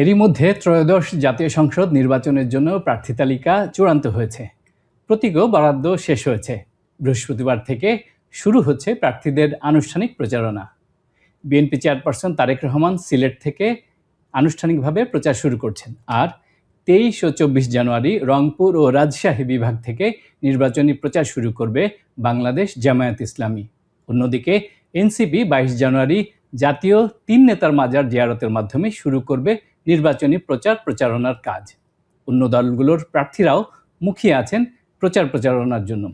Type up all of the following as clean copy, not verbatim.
এরই মধ্যে ত্রয়োদশ জাতীয় সংসদ নির্বাচনের জন্য প্রার্থী তালিকা চূড়ান্ত হয়েছে। প্রতীকও বরাদ্দ শেষ হয়েছে। বৃহস্পতিবার থেকে শুরু হচ্ছে প্রার্থীদের আনুষ্ঠানিক প্রচারণা। বিএনপি চেয়ারপারসন তারেক রহমান সিলেট থেকে আনুষ্ঠানিকভাবে প্রচার শুরু করছেন, আর 23 ও 24 জানুয়ারি রংপুর ও রাজশাহী বিভাগ থেকে নির্বাচনী প্রচার শুরু করবে বাংলাদেশ জামায়াত ইসলামী। অন্যদিকে এনসিপি 22 জানুয়ারি জাতীয় 3 নেতার মাজার জিয়ারতের মাধ্যমে শুরু করবে নির্বাচনী প্রচারণার কাজ। অন্য দলগুলোর প্রার্থীরাও মুখিয়ে আছেন প্রচারণার জন্য।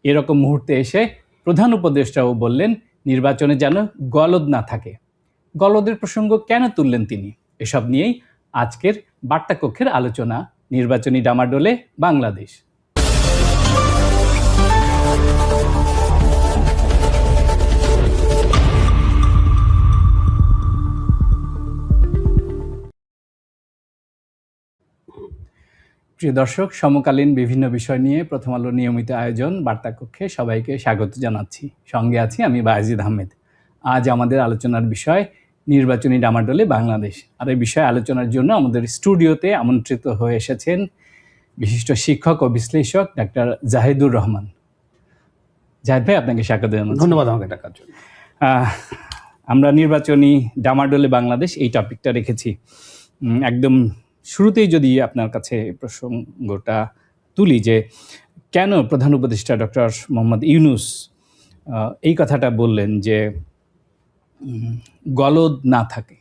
এরকম মুহূর্তে এসে প্রধান উপদেষ্টাও বললেন, নির্বাচনে যেন গলদ না থাকে। গলদের প্রসঙ্গ কেন তুললেন তিনি? এসব নিয়েই আজকের বার্তা কক্ষের আলোচনা। নির্বাচনী ডামাডোলে বাংলাদেশ। প্রিয় দর্শক, সমকালীন বিভিন্ন বিষয় নিয়ে প্রথম আলো নিয়মিত আয়োজন বার্তা কক্ষে সবাইকে স্বাগত জানাচ্ছি। সঙ্গে আছি আমি বায়েজিদ আহমেদ। আজ আমাদের আলোচনার বিষয় নির্বাচনী ডামাডোলে বাংলাদেশ। আর এই বিষয়ে আলোচনার জন্য আমাদের স্টুডিওতে আমন্ত্রিত হয়ে এসেছেন বিশিষ্ট শিক্ষক ও বিশ্লেষক ডাক্তার জাহিদুর রহমান। জাহিদ ভাই, আপনাকে স্বাগত জানাচ্ছি। ধন্যবাদ আমাকে ডাকার জন্য। আমরা নির্বাচনী ডামাডোলে বাংলাদেশ এই টপিকটা রেখেছি। একদম শুরুতেই যদি আপনার কাছে প্রসঙ্গটা তুলি যে কেন প্রধান উপদেষ্টা ডক্টর মোহাম্মদ ইউনূস এই কথাটা বললেন যে গলদ না থাকে।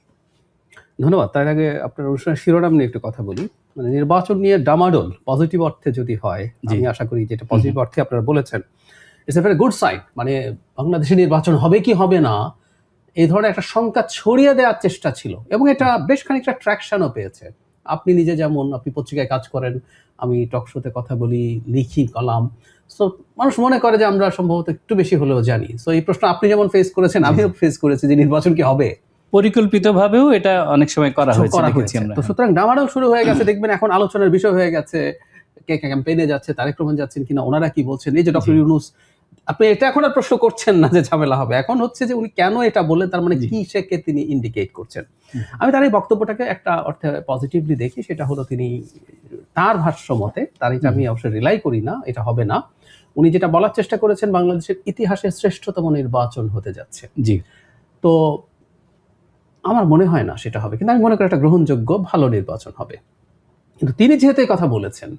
ধন্যবাদ। তার আগে আপনার অনুষ্ঠানের শিরোনাম নিয়ে একটু কথা বলি। মানে নির্বাচন নিয়ে ডামাডোল পজিটিভ অর্থে যদি হয়, আমি আশা করি যেটা পজিটিভ অর্থে আপনারা বলেছেন, it's a very good sign. মানে বাংলাদেশে নির্বাচন হবে কি হবে না এই ধরনের একটা শঙ্কা ছড়িয়ে দেওয়ার চেষ্টা ছিল, এবং এটা বেশ খানিকটা ট্র্যাকশনও পেয়েছে। আপনি নিজে যেমন, আপনি পত্রিকায় কাজ করেন, আমি টক শোতে কথা বলি, লিখি কলাম, সো মানুষ মনে করে যে আমরা সম্ভবত একটু বেশি হলেও জানি। সো এই প্রশ্ন আপনি যেমন ফেস করেছেন, আমিও ফেস করেছি যে নির্বাচন কি হবে। পরিকল্পিতভাবেও এটা অনেক সময় করা হয়েছে। তো সুতরাং ডামাডোল শুরু হয়ে গেছে। দেখবেন এখন আলোচনার বিষয় হয়ে গেছে কে ক্যাম্পেইনে যাচ্ছে, তারেক রহমান যাচ্ছেন কিনা, ওনারা কি বলছেন। এই যে ডক্টর ইউনূস, আপনি এটা এখন আর প্রশ্ন করছেন না যে ঝামেলা হবে, এখন হচ্ছে যে উনি কেন এটা বললেন, তার মানে কি সেকে তিনি ইন্ডিকেট করছেন। আমি তার এই বক্তব্যটাকে একটা অর্থে পজিটিভলি দেখি। সেটা হলো তিনি তার ভাষ্য মতে, তার এটা আমি অবশ্যই রিলাই করি না, এটা হবে না, উনি যেটা বলার চেষ্টা করেছেন বাংলাদেশের ইতিহাসের শ্রেষ্ঠতম নির্বাচন হতে যাচ্ছে। জি, তো আমার মনে হয় না সেটা হবে, কিন্তু আমি মনে করি একটা গ্রহণযোগ্য ভালো নির্বাচন হবে। কিন্তু তিনি যেহেতু কথা বলেছেন,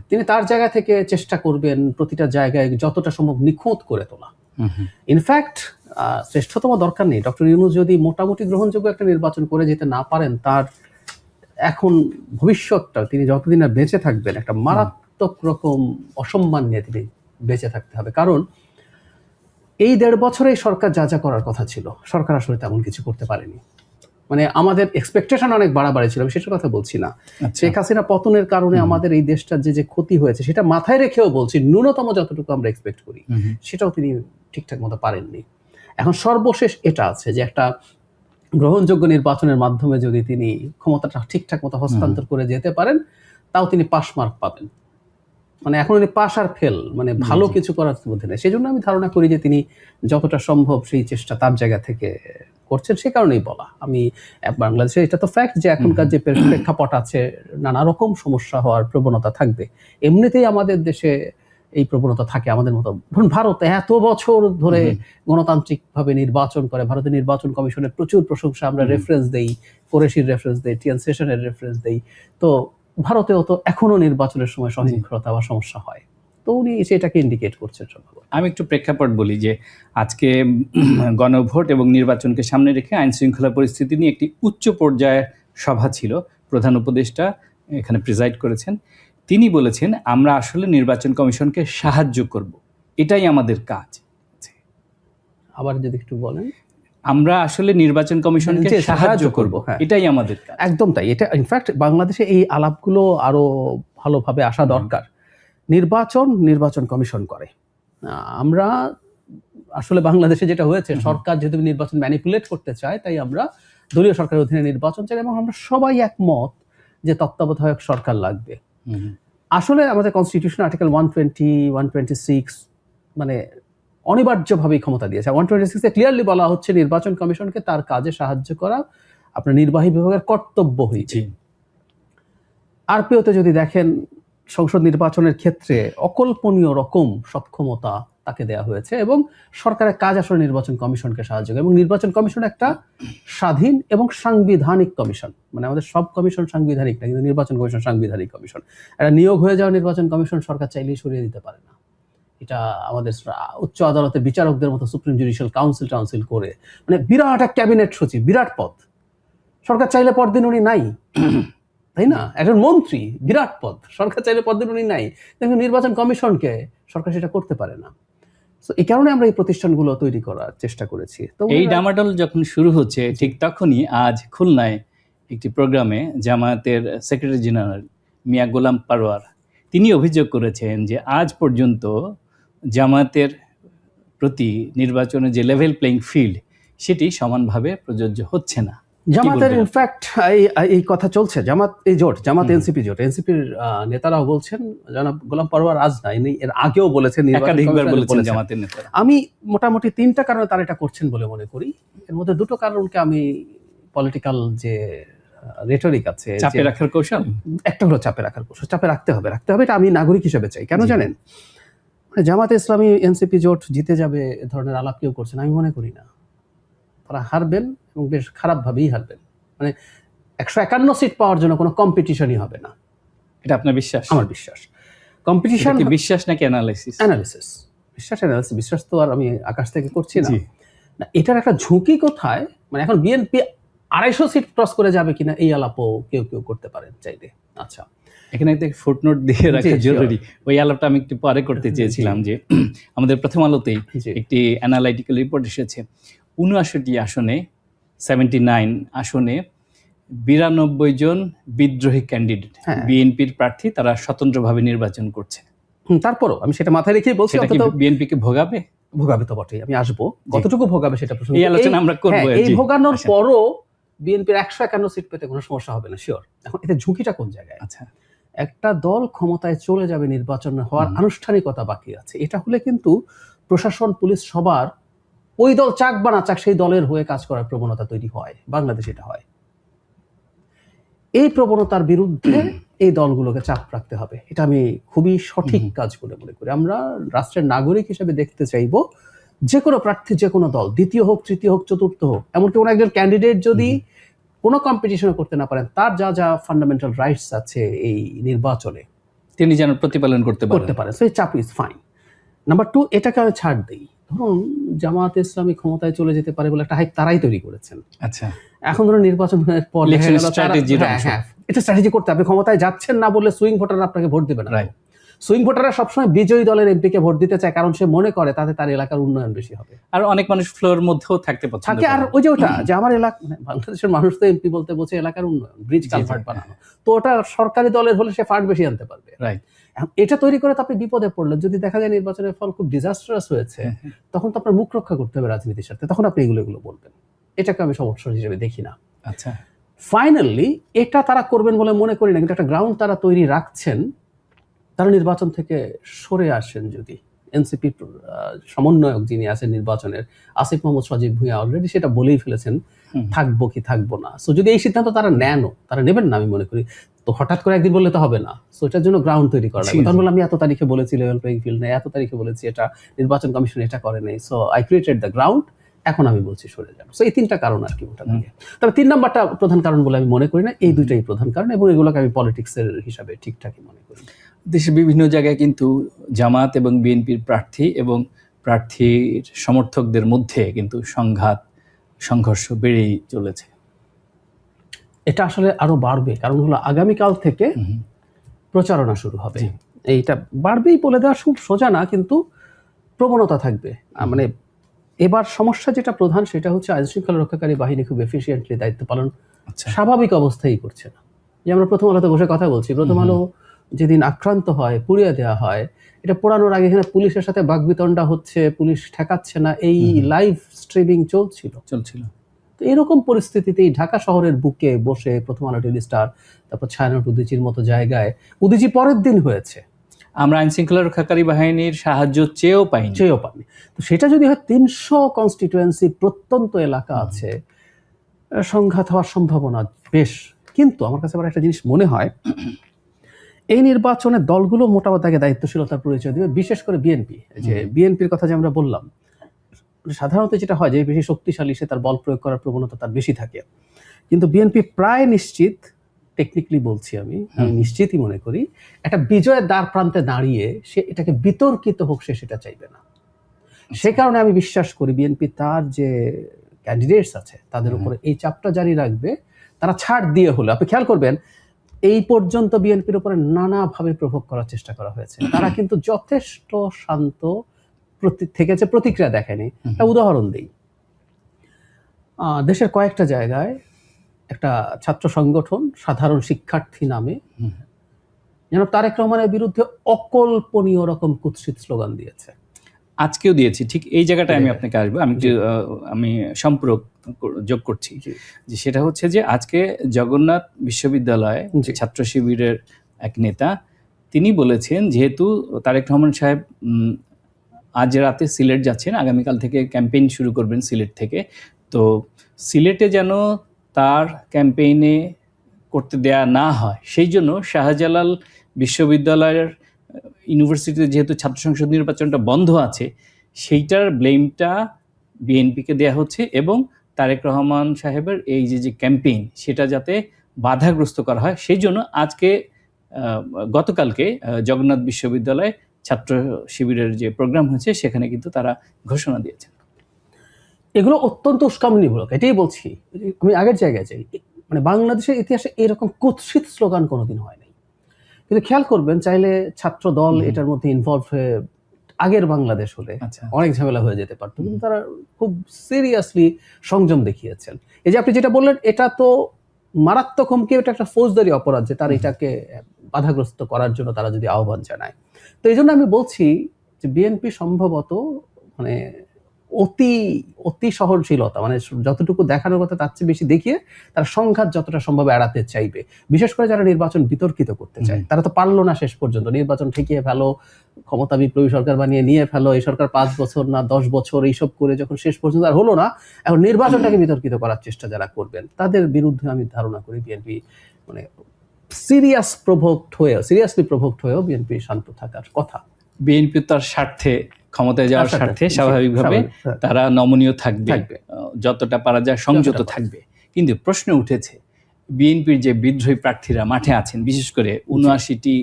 তিনি তার জায়গা থেকে চেষ্টা করবেন প্রতিটা জায়গায় যতটা সম্ভব নিখুঁত করে তোলা। ইনফ্যাক্ট শ্রেষ্ঠতম দরকার নেই। ডক্টর ইউনূস যদি মোটামুটি গ্রহণযোগ্য একটা নির্বাচন করে যেতে না পারেন, তার এখন ভবিষ্যৎটা, তিনি যতদিন আর বেঁচে থাকবেন, একটা মারাত্মক রকম অসম্মান নিয়ে তিনি বেঁচে থাকতে হবে। কারণ এই 1.5 বছরে সরকার যা যা করার কথা ছিল, সরকার আসলে তেমন কিছু করতে পারেনি। মানে আমাদের এক্সপেকটেশন অনেক বাড়াবাড়ি ছিল, আমি সেটার কথা বলছি না। শেখ হাসিনা পতনের কারণে আমাদের এই দেশটার যে ক্ষতি হয়েছে সেটা মাথায় রেখেও বলছি, ন্যূনতম যতটুকু আমরা এক্সপেক্ট করি সেটাও তিনি ঠিকঠাক মতো পারেননি। এখন সর্বশেষ এটা আছে যে একটা গ্রহণযোগ্য নির্বাচনের মাধ্যমে যদি তিনি ক্ষমতাটা ঠিকঠাক মতো হস্তান্তর করে যেতে পারেন, তাও তিনি পাস মার্ক পাবেন। মানে এখন উনি পাস আর ফেল, মানে ভালো কিছু করার মধ্যে নেই। সেই জন্য আমি ধারণা করি যে তিনি যতটা সম্ভব সেই চেষ্টা তার জায়গা থেকে করছেন। সে কারণেই বলা, আমি বাংলাদেশে এটা তো ফ্যাক্ট যে এখনকার যে প্রেক্ষাপট আছে, নানা রকম সমস্যা হওয়ার প্রবণতা থাকবে। এমনিতেই আমাদের দেশে এই প্রবণতা থাকে। আমাদের মতো ধরুন ভারত এত বছর ধরে গণতান্ত্রিকভাবে নির্বাচন করে, ভারতের নির্বাচন কমিশনের প্রচুর প্রশংসা আমরা রেফারেন্স দেই, কোরেশির রেফারেন্স দেই, টিএন সেশনের রেফারেন্স দেই। তো ভারতেও তো এখনো নির্বাচনের সময় সহিংসতা বা সমস্যা হয়। তো উনি সেটাকে ইন্ডিকেট করছেন সম্ভবত। আমি একটু প্রেক্ষাপট বলি যে আজকে গণভোট এবং নির্বাচনকে সামনে রেখে আইন শৃঙ্খলা পরিস্থিতি নিয়ে একটি উচ্চ পর্যায়ের সভা ছিল। প্রধান উপদেষ্টা এখানে প্রিজাইড করেছেন। তিনি বলেছেন, আমরা আসলে নির্বাচন কমিশনকে সাহায্য করব, এটাই আমাদের কাজ। আবার যদি একটু বলেন। আমরা আসলে নির্বাচন কমিশনকে সাহায্য করব, এটাই আমাদের কাজ। একদম তাই। এটা ইনফ্যাক্ট বাংলাদেশে এই আলাপগুলো আরো ভালোভাবে আসা দরকার। নির্বাচন কমিশন করে। আমরা আসলে বাংলাদেশে যেটা হয়েছে, সরকার যেহেতু নির্বাচন ম্যানিপুলেট করতে চায়, তাই আমরা দলীয় সরকারের অধীনে নির্বাচন চাই, এবং আমরা সবাই একমত যে তত্ত্বাবধায়ক সরকার লাগবে। আসলে আমাদের কনস্টিটিউশন আর্টিকেল 120, 126 মানে অনিবার্যভাবেই ক্ষমতা দিয়েছে। 126-এ ক্লিয়ারলি বলা হচ্ছে নির্বাচন কমিশনকে তার কাজে সাহায্য করা আপনার নির্বাহী বিভাগের কর্তব্য হইছে। আরপিওতে যদি দেখেন সংসদ নির্বাচনের ক্ষেত্রে অকল্পনীয় রকম সক্ষমতা তাকে দেওয়া হয়েছে এবং সরকারের কাজ আসলে নির্বাচন কমিশনকে সাহায্য করে এবং নির্বাচন কমিশন একটা স্বাধীন এবং সাংবিধানিক কমিশন। মানে আমাদের সব কমিশন সাংবিধানিক না, কিন্তু নির্বাচন কমিশন সাংবিধানিক কমিশন। একটা নিয়োগ হয়ে যাওয়া নির্বাচন কমিশন সরকার চাইলেই সরিয়ে দিতে পারে না। এটা আমাদের উচ্চ আদালতের বিচারকদের মতো সুপ্রিম জুডিশিয়াল কাউন্সিল করে, মানে বিরাট এক ক্যাবিনেট সচিব, বিরাট পদ, সরকার চাইলে পরদিন উনি নাই, তাই না? একজন মন্ত্রী, বিরাট পদ, সরকার চাইলে পরদিন উনি নাই, কিন্তু নির্বাচন কমিশনকে সরকার সেটা করতে পারে না। তো এই কারণে আমরা এই প্রতিষ্ঠানগুলো তৈরি করার চেষ্টা করেছি। তো এই ডামাডোল যখন শুরু হচ্ছে ঠিক তখনই আজ খুলনায় একটি প্রোগ্রামে জামায়াতের সেক্রেটারি জেনারেল মিয়া গোলাম পারওয়ার তিনি অভিযোগ করেছেন যে আজ পর্যন্ত জামায়াতের প্রতি নির্বাচনের যে লেভেল প্লেইং ফিল্ড সেটি সমানভাবে প্রযোজ্য হচ্ছে না। জামাতের ইনফ্যাক্ট এই কথা চলছে, জামাত এই জোট, জামাত এনসিপি জোট, এনসিপির নেতারাও বলছেন, জনাব গোলাম পারওয়ার আজ না, এর আগেও বলেছেন, একাধিকবার বলেছেন জামাতের নেতারা। আমি মোটামুটি 3টা কারণে তারা এটা করছেন বলে মনে করি। এর মধ্যে 2টো কারণকে আমি পলিটিক্যাল যে রেটরিক আছে, চাপে রাখার কৌশল, একটা হলো চাপে রাখার কৌশল, চাপে রাখতে হবে, এটা আমি নাগরিক হিসেবে চাই। কেন জানেন? জামাতে ইসলামী এনসিপি জোট জিতে যাবে এ ধরনের আলাপ কেউ করছেন আমি মনে করি না। তারা হারবেন এবং বেশ খারাপভাবেই হারবেন। মানে 151 সিট পাওয়ার জন্য কোনো কম্পিটিশনই হবে না। এটা আপনার বিশ্বাস? আমার বিশ্বাস। কম্পিটিশন কি বিশ্বাস নাকি অ্যানালাইসিস? বিশ্বাস তো আর আমি আকাশ থেকে করছি না। এটার একটা ঝুঁকি কোথায়, মানে এখন বিএনপি 250 সিট ক্রস করে যাবে কিনা এই আলাপও কেউ করতে পারেন চাইলে। আচ্ছা, এখানে একটা ফুটনোট দিয়ে রাখা জরুরি। ওই আলাপটা আমি একটু পরে করতে চেয়েছিলাম যে আমাদের প্রথম আলোতেই একটি অ্যানালাইটিক্যাল রিপোর্ট এসেছে। 79 আসনে, 79 আসনে 92 জন বিদ্রোহী ক্যান্ডিডেট বিএনপির প্রার্থী, তারা স্বতন্ত্রভাবে নির্বাচন করছে। তারপরও আমি সেটা মাথায় রেখেই বলছি, বিএনপিকে ভোগাবে তো বটেই, আমি আসবো কতটুকু ভোগাবে সেটা প্রশ্ন, এই আলোচনা আমরা করব। এই ভোগানোর পরও বিএনপির 151 সিট পেতে কোনো সমস্যা হবে না, শিওর। এখন এতে ঝুঁকিটা কোন জায়গায়? আচ্ছা, একটা দল ক্ষমতায় চলে যাবে, নির্বাচন হওয়ার আনুষ্ঠানিকতা বাকি আছে, এটা হলে কিন্তু প্রশাসন, পুলিশ সবার ওই দল চাক বা না চাক সেই দলের হয়ে কাজ করার প্রবণতা তৈরি হয়। বাংলাদেশে এটা হয়। এই প্রবণতার বিরুদ্ধে এই দলগুলোকে চাপ রাখতে হবে, এটা আমি খুবই সঠিক কাজ বলে মনে করি। আমরা রাষ্ট্রের নাগরিক হিসেবে দেখতে চাইব যে কোনো প্রার্থী, যে কোনো দল, দ্বিতীয় হোক, তৃতীয় হোক, চতুর্থ হোক, এমনকি কোনো একজন ক্যান্ডিডেট যদি কোনো কম্পিটিশন করতে না পারেন, তার যা যা ফান্ডামেন্টাল রাইটস আছে এই নির্বাচনে তিনি যেন প্রতিপালন করতে পারেন। সেই চাপ ইজ ফাইন। নাম্বার 2, এটাকে আমি ছাড় দিই। ধরুন জামাত ইসলামী ক্ষমতায় চলে যেতে পারে বলে একটা হাইপ তারাই তৈরি করেছেন। আচ্ছা, এখন ধরুন নির্বাচনের পর এটা স্ট্র্যাটেজি করতে, আপনি ক্ষমতায় যাচ্ছেন না বলে সুইং ভোটাররা আপনাকে ভোট দেবে না। সুইং ভোটাররা সবসময় বিজয়ী দলের এমপিকে ভোট দিতে চায়, কারণ সে মনে করে তাতে তার এলাকার উন্নয়ন বেশি হবে। আর অনেক মানুষ ফ্লোর মধ্যেও থাকতে থাকে, আর ওই যে ওটা যে আমার এলাকা, বাংলাদেশের মানুষ তো এমপি বলতে বলছে এলাকার উন্নয়ন, ব্রিজ কালভার্ট বানানো, তো ওটা সরকারি দলের হলে সে ফান্ড বেশি আনতে পারবে। এটা তৈরি করে তো আপনি বিপদে পড়লেন। যদি দেখা যায় নির্বাচনের ফল খুব ডিজাস্টারাস হয়েছে, তখন তো আপনার মুখ রক্ষা করতে হবে রাজনীতির সাথে, তখন আপনি এগুলো বলবেন। এটাকে আমি সমস্যা হিসেবে দেখি না। আচ্ছা, ফাইনালি এটা তারা করবেন বলে মনে করি না, কিন্তু একটা গ্রাউন্ড তারা তৈরি রাখছেন। তারা নির্বাচন থেকে সরে আসেন যদি, এনসিপি সমন্বয়ক যিনি আছেন নির্বাচনের, আসিফ মোহাম্মদ সজীব ভুঁইয়া অলরেডি সেটা বলেই ফেলেছেন থাকবো কি থাকবো না। সো যদি এই সিদ্ধান্ত তারা নেবেন না আমি মনে করি, তো হঠাৎ করে একদিন বললে তো হবে না। সো এটার জন্য গ্রাউন্ড তৈরি করা লাগবে। তখন আমি এত তারিখে বলেছি লেভেল প্লেইং ফিল্ড নেই, এত তারিখে বলেছি এটা, নির্বাচন কমিশন এটা করে নেই, so I created the ground, এখন আমি বলছি সরে যান। সো এই 3টা কারণ আর কি ওটা লাগে। তবে 3 নাম্বারটা প্রধান কারণ বলে আমি মনে করি না, এই 2টাই প্রধান কারণ, এবং এগুলোকে আমি পলিটিক্সের হিসাবে ঠিকঠাকই মনে করি। দেশের বিভিন্ন জায়গায় কিন্তু জামাত এবং বিএনপির প্রার্থী এবং প্রার্থীর সমর্থকদের মধ্যে কিন্তু সংঘর্ষ বেড়েই চলেছে। এটা আসলে আরো বাড়বে, কারণ হলো আগামীকাল থেকে প্রচারণা শুরু হবে। এইটা বাড়বেই বলে দেওয়া খুব সোজা না, কিন্তু প্রবণতা থাকবে। মানে এবার সমস্যা যেটা প্রধান সেটা হচ্ছে আইন শৃঙ্খলা রক্ষাকারী বাহিনী খুব এফিসিয়েন্টলি দায়িত্ব পালন স্বাভাবিক অবস্থায় করছে না। যে আমরা প্রথম আলোতে বসে কথা বলছি, প্রথম আলো যেদিন আক্রান্ত হয়, পুড়িয়ে দেওয়া হয়, এটা পোড়ানোর আগে এখানে পুলিশের সাথে বাকবিতণ্ডা হচ্ছে, পুলিশ ঠেকাচ্ছে না, এই লাইভ স্ট্রিমিং চলছিল। তো এরকম পরিস্থিতিতেই ঢাকা শহরের বুকে বসে প্রথম আলো, টেলি স্টার, তারপর ছায়ানট, উদীচির মতো জায়গায়, উদীচি পরের দিন হয়েছে, আমরা আইন শৃঙ্খলা রক্ষাকারী বাহিনীর সাহায্য চেয়েও পাইনি। তো সেটা যদি হয় 300 কনস্টিটুয়েন্সি, প্রত্যন্ত এলাকা আছে, সংঘাত হওয়ার সম্ভাবনা বেশ। কিন্তু আমার কাছে আবার একটা জিনিস মনে হয়, এই নির্বাচনে দলগুলো মোটামুটি তাকে দায়িত্বশীলতার পরিচয় দেবে, বিশেষ করে বিএনপি। যে বিএনপির কথা যে আমরা বললাম, সাধারণত যেটা হয় যে বেশি শক্তিশালী সে তার বল প্রয়োগ করার প্রবণতা তার বেশি থাকে, কিন্তু বিএনপি প্রায় নিশ্চিত, টেকনিক্যালি বলছি আমি নিশ্চিতই মনে করি, একটা বিজয়ের দ্বার প্রান্তে দাঁড়িয়ে সে এটাকে বিতর্কিত হোক সে সেটা চাইবে না। সে কারণে আমি বিশ্বাস করি বিএনপি তার যে ক্যান্ডিডেটস আছে তাদের উপরে এই চাপটা জারি রাখবে। তারা ছাড় দিয়ে হলো, আপনি খেয়াল করবেন এই পর্যন্ত বিএনপির উপরে নানাভাবে প্রভোগ করার চেষ্টা করা হয়েছে, তারা কিন্তু যথেষ্ট শান্ত থেকেছে, প্রতিক্রিয়া দেখেনি। একটা উদাহরণ দিই, দেশের কয়েকটা জায়গায় একটা ছাত্র সংগঠন সাধারণ শিক্ষার্থী নামে যেন তারেক রহমানের বিরুদ্ধে অকল্পনীয় রকম কুৎসিত স্লোগান দিয়েছে। আজকেও দিয়েছি, ঠিক এই জায়গাটায় আমি আপনাকে আসবো। আমি সম্পর্ক যোগ করছি যে সেটা হচ্ছে যে আজকে জগন্নাথ বিশ্ববিদ্যালয়ে ছাত্র শিবিরের এক নেতা তিনি বলেছেন, যেহেতু তারেক রহমান সাহেব আজ রাতে সিলেট যাচ্ছেন, আগামীকাল থেকে ক্যাম্পেইন শুরু করবেন সিলেট থেকে, তো সিলেটে যেন তার ক্যাম্পেইনে করতে দেয়া না হয় সেই জন্য শাহজালাল বিশ্ববিদ্যালয়ের ইউনিভার্সিটিতে যেহেতু ছাত্র সংসদ নির্বাচনটা বন্ধ আছে সেইটার ব্লেমটা বিএনপিকে দেয়া হচ্ছে, এবং তারেক রহমান সাহেবের এই যে ক্যাম্পেইন সেটা যাতে বাধাগ্রস্ত করা হয় সেই জন্য আজকে গতকালকে জগন্নাথ বিশ্ববিদ্যালয়ে ছাত্র শিবিরের যে প্রোগ্রাম হয়েছে সেখানে কিন্তু তারা ঘোষণা দিয়েছেন। এগুলো অত্যন্ত উস্কামনিমূলক, এটাই বলছি। আমি আগের জায়গায় যাই, মানে বাংলাদেশের ইতিহাসে এরকম কুৎসিত স্লোগান কোনোদিন হয়নি। কিন্তু খেয়াল করবেন, চাইলে ছাত্র দল এটার মধ্যে ইনভলভ হয়ে আগের বাংলাদেশ হলে অনেক ঝামেলা হয়ে যেতে পারতো, কিন্তু তারা খুব সিরিয়াসলি সংযম দেখিয়েছেন। এই যে আপনি যেটা বললেন, এটা তো মারাত্মক হুমকি, এটা একটা ফৌজদারি অপরাধ যে তার এটাকে বাধাগ্রস্ত করার জন্য তারা যদি আহ্বান জানায়। তো এই জন্য আমি বলছি যে বিএনপি সম্ভবত মানে অতি সহনশীলতা, মানে যতটুকু দেখানোর কথা তার চেয়ে বেশি দেখিয়ে তারা সংঘাত যতটা সম্ভব এড়াতে চাইবে। বিশেষ করে যারা নির্বাচন বিতর্কিত করতে চায়, তারা তো পারলো না শেষ পর্যন্ত, নির্বাচন ঠেকিয়ে ফেলো, ক্ষমতা বিপ্লবী সরকার বানিয়ে নিয়ে ফেলো, এই সরকার 5 বছর না 10 বছর এইসব করে যখন শেষ পর্যন্ত আর হলো না, এখন নির্বাচনটাকে বিতর্কিত করার চেষ্টা যারা করবেন তাদের বিরুদ্ধে আমি ধারণা করি বিএনপি মানে সিরিয়াসলি প্রভোক্ট হয়েও বিএনপি শান্ত থাকার কথা। বিএনপি তার স্বার্থে, ক্ষমতায় যাওয়ার স্বার্থে স্বাভাবিকভাবে তারা নমনীয় থাকবে, যতটা পারা যায় সংযত থাকবে। কিন্তু প্রশ্ন উঠেছে বিএনপির যে বিদ্রোহী প্রার্থীরা মাঠে আছেন, বিশেষ করে 79টি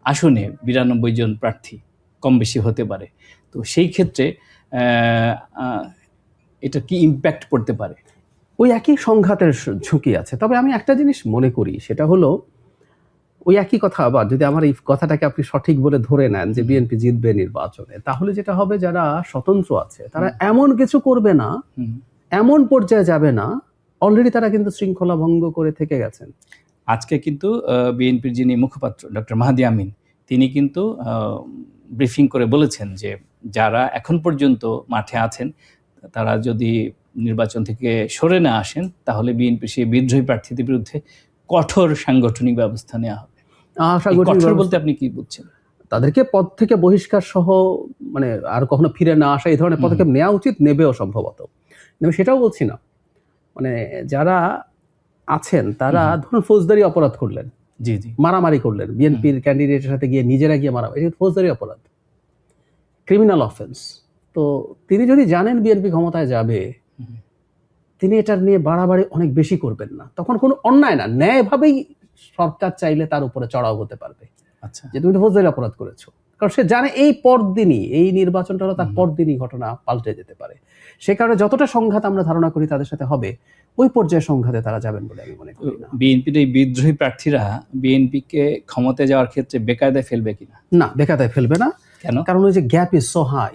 আসনে 92 জন প্রার্থী, কম বেশি হতে পারে, তো সেই ক্ষেত্রে এটা কি ইম্প্যাক্ট পড়তে পারে? ওই একই সংঘাতের ঝুঁকি আছে। তবে আমি একটা জিনিস মনে করি, সেটা হলো ওই একই কথা আবার যদি আমার এই কথাটাকে আপনি সঠিক বলে ধরে নেন যে বিএনপি জিতবে নির্বাচনে, তাহলে যেটা হবে যারা স্বতন্ত্র আছে তারা এমন কিছু করবে না, এমন পর্যায়ে যাবে না, অলরেডি তারা কিন্তু শৃঙ্খলা ভঙ্গ করে থেকে গেছেন। আজকে কিন্তু বিএনপির যিনি মুখপাত্র ডক্টর মাহাদি আমিন তিনি কিন্তু ব্রিফিং করে বলেছেন যে যারা এখন পর্যন্ত মাঠে আছেন তারা যদি নির্বাচন থেকে সরে না আসেন তাহলে বিএনপি সেই বিদ্রোহী প্রার্থীদের বিরুদ্ধে কঠোর সাংগঠনিক ব্যবস্থা নেওয়া হবে। কঠোর বলতে আপনি কি বুঝছেন? তাদেরকে পদ থেকে বহিষ্কার সহ, মানে আর কখনো ফিরে না আসা, এই ধরনের পদক্ষেপ নেওয়া উচিত, নেবেও সম্ভবত। সেটাও বলছি না, মানে যারা আছেন তারা ধরুন ফৌজদারি অপরাধ করলেন, মারামারি করলেন, বিএনপির ক্যান্ডিডেটের সাথে গিয়ে নিজেরা গিয়ে মারামারি, এটা ফৌজদারি অপরাধ, ক্রিমিনাল অফেন্স। তো তিনি যদি জানেন বিএনপি ক্ষমতায় যাবে, তিনি এটার নিয়ে বাড়াবাড়ি অনেক বেশি করবেন না। তখন কোনো অন্যায় না, ন্যায়ভাবেই সরকার চাইলে তার উপরে চড়াও হতে পারবে, আচ্ছা যে তুমি তো ফৌজদারি অপরাধ করেছো, কারণ সে জানে এই পরদিনই, এই নির্বাচনটা হলো তার পরদিনই ঘটনা পাল্টে যেতে পারে। সে কারণে যতটা সংঘাত আমরা ধারণা করি তাদের সাথে হবে, ওই পর্যায়ে সংঘাতে তারা যাবেন বলে আমি মনে করি না। বিএনপির এই বিদ্রোহী প্রার্থীরা বিএনপিকে ক্ষমতায় যাওয়ার ক্ষেত্রে বেকায়দায় ফেলবে কিনা? না, বেকায়দায় ফেলবে না। কেন? কারণ ওই যে গ্যাপ ইজ সো হাই।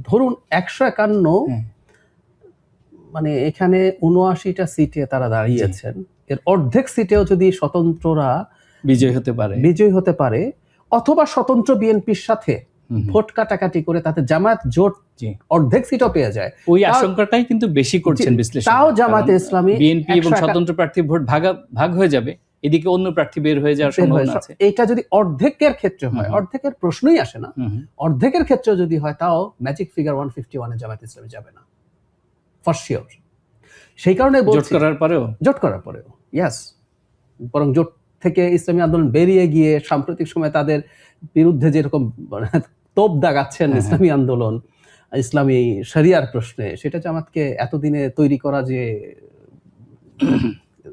ধরুন 151, মানে এখানে 79টা সিটে তারা দাঁড়িয়েছেন, এর অর্ধেক সিটেও যদি স্বতন্ত্ররা বিজয়ী হতে পারে অথবা স্বতন্ত্র বিএনপির সাথে ভোট কাটাকাটি করে তাতে জামায়াত জোট অর্ধেক সিটও পেয়ে যায়, ওই আশঙ্কাটাই কিন্তু বেশি করছেন বিশ্লেষক। তাও জামায়াতে ইসলামী, বিএনপি এবং স্বতন্ত্র প্রার্থী ভোট ভাগ হয়ে যাবে, এদিকে অন্য প্রার্থী বের হয়ে যাওয়ার সম্ভাবনা আছে। এটা যদি অর্ধেকের ক্ষেত্রে হয়, অর্ধেকের প্রশ্নই আসে না, অর্ধেকের ক্ষেত্রে যদি হয় তাও ম্যাজিক ফিগার 151 এ জামায়াতে ইসলামী যাবে না, ফর শিওর। সেই কারণে জোট বলছি, করার পরেও জোট করার পরেও ইয়াস, বরং জোট থেকে ইসলামী আন্দোলন বেরিয়ে গিয়ে সাম্প্রতিক সময় তাদের বিরুদ্ধে যেরকম মানে তোপ দাগাচ্ছেন ইসলামী আন্দোলন, ইসলামী শরিয়ার প্রশ্নে, সেটা জামাতকে এতদিনে তৈরি করা যে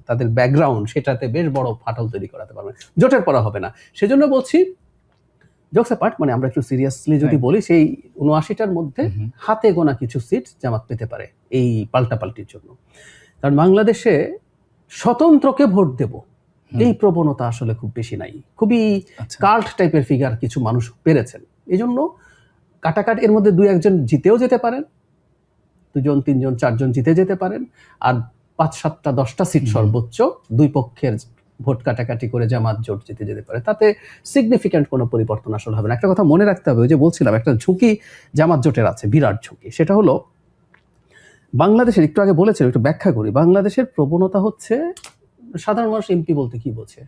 তাদের ব্যাকগ্রাউন্ড, সেটাতে বেশ বড় ফাটল তৈরি করাতে পারবে। জোটের পড়া হবে না। সেজন্য বলছি, জোকস অ্যাপার্ট, মানে আমরা একটু সিরিয়াসলি যদি বলি, সেই ৭৯টার মধ্যে হাতে গোনা কিছু সিট জামাত পেতে পারে এই পাল্টাপাল্টির জন্য। কারণ বাংলাদেশে স্বতন্ত্রকে ভোট দেব এই প্রবণতা আসলে খুব বেশি নাই, খুবই কাল্ট টাইপের ফিগার কিছু মানুষ পেরেছেন। এই জন্য কাটাকাটি, এর মধ্যে ২-১ জন জিতেও যেতে পারেন, ২ জন ৩ জন ৪ জন জিতে যেতে পারেন, আর ৫-৭টা ১০টা সিট সর্বোচ্চ দুই পক্ষের ভোট কাটাকাটি করে জামাত জোট জিতে যেতে পারে। তাতে সিগনিফিক্যান্ট কোনো পরিবর্তন আসলে হবে না। একটা কথা মনে রাখতে হবে, ওই যে বলছিলাম একটা ঝুঁকি জামাত জোটের আছে, বিরাট ঝুঁকি। সেটা হলো বাংলাদেশের, একটু আগে বলেছিলাম, একটু ব্যাখ্যা করি। বাংলাদেশের প্রবণতা হচ্ছে, সাধারণ মানুষ এমপি বলতে কি বোঝে?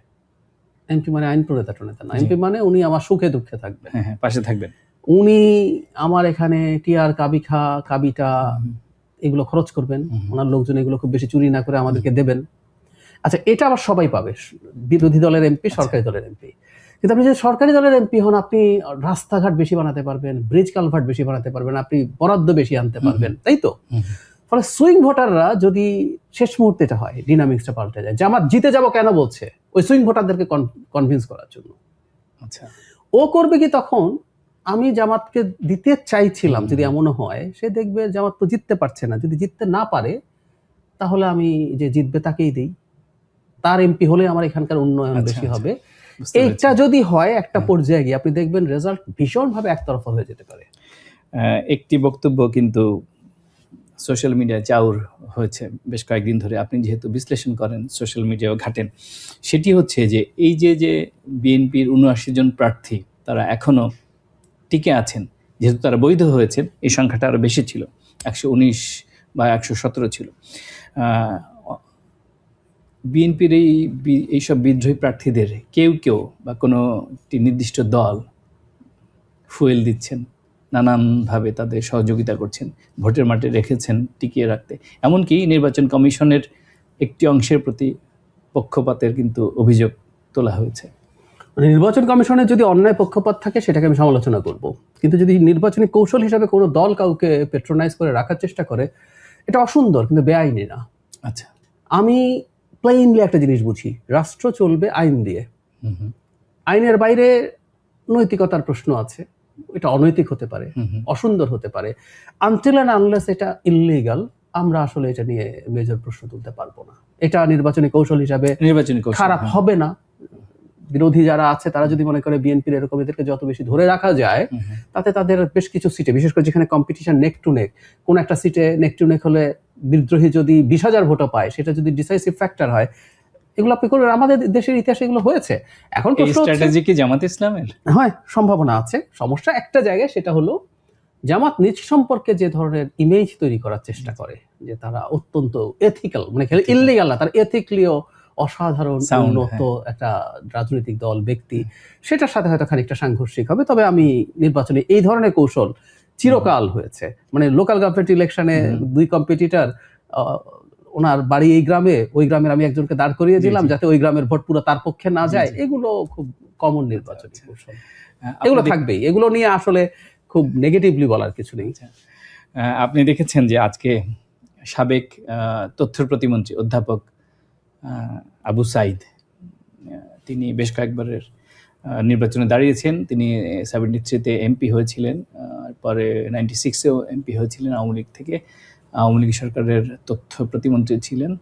এমপি মানে আইন প্রণেতা টনেতা না। এমপি মানে উনি আমার সুখে দুঃখে থাকবেন, পাশে থাকবেন, উনি আমার এখানে টিয়ার কাবিখা কাবিটা এগুলো খরচ করবেন, ওনার লোকজন এগুলো খুব বেশি চুরি না করে আমাদেরকে দেবেন। আচ্ছা, এটা আবার সবাই পাবে, বিরোধী দলের এমপি, সরকারি দলের এমপি। কিন্তু আপনি যদি সরকারি দলের এমপি হন, আপনি রাস্তাঘাট বেশি বানাতে পারবেন, ব্রিজ কালভার্ট বেশি বানাতে পারবেন, আপনি বরাদ্দ বেশি আনতে পারবেন, তাই তো? ফলে সুইং ভোটাররা যদি শেষ মুহূর্তে এটা হয়, ডিনামিক্সটা পাল্টে যায়। জামাত জিতে যাব কেন বলছে? ওই সুইং ভোটারদেরকে কনভিন্স করার জন্য। আচ্ছা, ও করবে কি তখন? আমি জামাতকে দিতে চাইছিলাম, যদি এমনও হয়, সে দেখবে জামাত তো জিততে পারছে না, যদি জিততে না পারে তাহলে আমি যে জিতবে তাকেই দেই, তার এমপি হলে আমার এখানকার উন্নয়ন বেশি হবে। এইটা যদি হয় একটা পর্যায়ে গিয়ে, আপনি দেখবেন রেজাল্ট ভীষণভাবে একতরফা হয়ে যেতে পারে। একটি বক্তব্য কিন্তু সোশ্যাল মিডিয়ায় চাউর হয়েছে বেশ কয়েকদিন ধরে, আপনি যেহেতু বিশ্লেষণ করেন, সোশ্যাল মিডিয়াও ঘাটেন, সেটি হচ্ছে যে এই যে বিএনপির ৭৯ জন প্রার্থী তারা এখনও টিকে আছেন, যেহেতু তারা বৈধ হয়েছেন, এই সংখ্যাটা আরও বেশি ছিল, ১১৯ বা ১১৭ ছিল। বিএনপির এইসব বিদ্রোহী প্রার্থীদের কেউ বা কোনো একটি নির্দিষ্ট দল ফুয়েল দিচ্ছেন, নানানভাবে তাদের সহযোগিতা করছেন, ভোটের মাঠে রেখেছেন টিকিয়ে রাখতে। এমনকি নির্বাচন কমিশনের একটি অংশের প্রতি পক্ষপাতের কিন্তু অভিযোগ তোলা হয়েছে। মানে নির্বাচন কমিশনের যদি অন্যায় পক্ষপাত থাকে সেটাকে আমি সমালোচনা করব, কিন্তু যদি নির্বাচনী কৌশল হিসাবে কোনো দল কাউকে পেট্রোনাইজ করে রাখার চেষ্টা করে, এটা অসুন্দর কিন্তু বেআইনি না। আচ্ছা, আমি প্লেইনলি একটা জিনিস বুঝি, রাষ্ট্র চলবে আইন দিয়ে। আইনের বাইরে নৈতিকতার প্রশ্ন আছে, এটা অনৈতিক হতে পারে, অসুন্দর হতে পারে। আনটিল অ্যান্ড আনলেস এটা ইললিগাল, আমরা আসলে এটা নিয়ে মেজর প্রশ্ন তুলতে পারবো না। এটা নির্বাচনী কৌশল হিসাবে খারাপ হবে না। বিরোধী যারা আছে তারা যদি মনে করে বিএনপির এরকম এদেরকে যত বেশি ধরে রাখা যায়, তাতে তাদের বেশ কিছু সিটে, বিশেষ করে যেখানে কম্পিটিশন নেক টু নেক, কোন একটা সিটে নেক টু নেক হলে বিদ্রোহী যদি ২০,০০০ ভোটও পায়, সেটা যদি ডিসাইসিভ ফ্যাক্টর হয়, এগুলো আপনি করবেন। আমাদের দেশের ইতিহাসে এগুলো হয়েছে। এখন স্ট্র্যাটেজি কি জামাত ইসলামের? হয়, সম্ভাবনা আছে। সমস্যা একটা জায়গায়, সেটা হলো জামাত নিজ সম্পর্কে যে ধরনের ইমেজ তৈরি করার চেষ্টা করে, যে তারা অত্যন্ত এথিক্যাল, মানে ইললিগাল না, তার এথিক্যালিও অসাধারণ উন্নত একটা রাজনৈতিক দল, ব্যক্তি, সেটার সাথে হয়তো খানিকটা সাংঘর্ষিক হবে। তবে আমি নির্বাচনে এই ধরনের কৌশল চিরকাল হয়েছে। মানে লোকাল গভর্নমেন্ট ইলেকশনে ২ কম্পিটিটর, ওনার বাড়ি এই গ্রামে, ওই গ্রামের আমি একজনকে দাঁড় করিয়ে দিলাম যাতে ওই গ্রামের ভোট পুরো তার পক্ষে না যায়, এগুলো খুব কমন নির্বাচনী কৌশল। এগুলো থাকবেই, এগুলো নিয়ে আসলে খুব নেগেটিভলি বলার কিছু নেই। আপনি দেখেছেন যে আজকে সাবেক তথ্য প্রতিমন্ত্রী অধ্যাপক আবু সাইদ, তিনি বেশ কয়েকবারের নির্বাচনে দাঁড়িয়েছেন। তিনি 73-তে এমপি হয়েছিলেন, পরে 96-এও এমপি হয়েছিলেন আওয়ামী লীগ থেকে, আওয়ামী লীগ সরকারের তথ্য প্রতিমন্ত্রী ছিলেন।